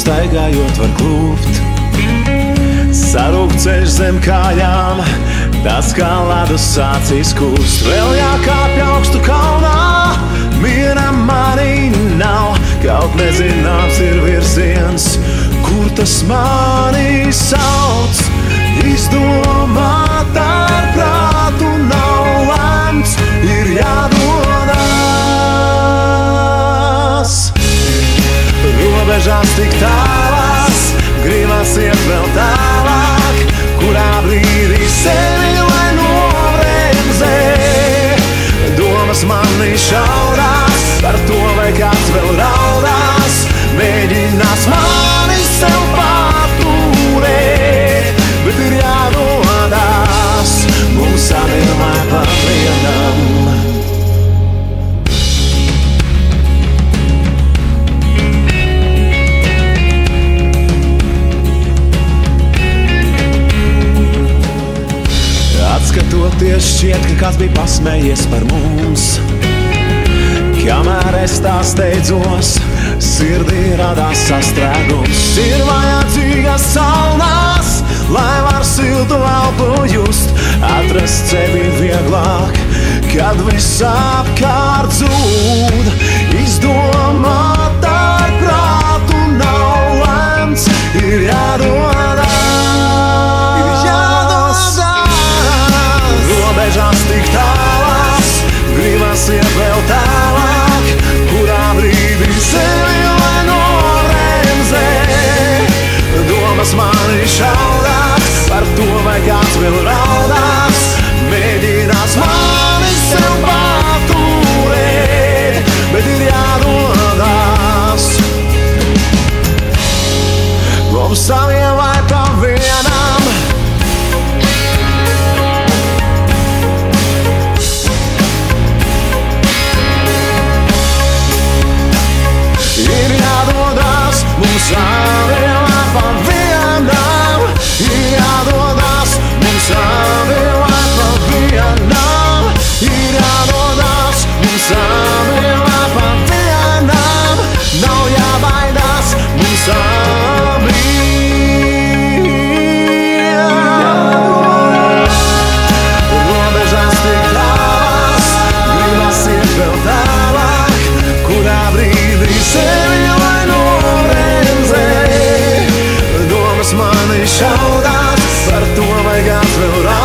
staigājot var klūpt. Sarūk ceļš zem kājām, tas kā ledus sācis kūst. Vēl jākāpj augstu kalnā, miera manī nav. Kaut nezināms ir virziens, kur tas mani sauc. Izdomāt ar prātu nav lemts, ir jādodas. Robežās tik tālās, gribas iet vēl tālāk, kurā brīdī sevi lai nobremzē. Domas manī šaurās, par to vai kāds vēl raudās, mēģinās mani sev paturēt, bet ir jādodas, mums abiem lai pa vienam. Atskatoties šķiet, ka kāds bija pasmējies par mums. Kamēr es tā steidzos, sirdī radās sastrēgums. Ir vajadzīgas salnās, lai var siltu elpu just. Atrast sevi vieglāk, kad viss apkārt zūd. Izdomāt ar prātu nav lemts, ir jādodas. Robežās tik tālās, gribas iet vēl tālāk, kurā brīdī sevi lai nobremzē. Domas mani šaurās, par to vai kāds vēl raudās, mēģinās mani sev paturēt, bet ir jādodas. Mums saviem vai pa vienam. Ir jādodas, mums abiem lai pa vienam. Ir jādodas, mums abiem lai pa vienam. Ir jādodas, mums abiem lai pa vienam. Nav jābaidās, mums abiem. Robežās tik tālās, gribas iet vēl tālāk, kurā brīdī sevi lai nobremzē. Domas mani šaurās, par to vai kāds vēl raudās.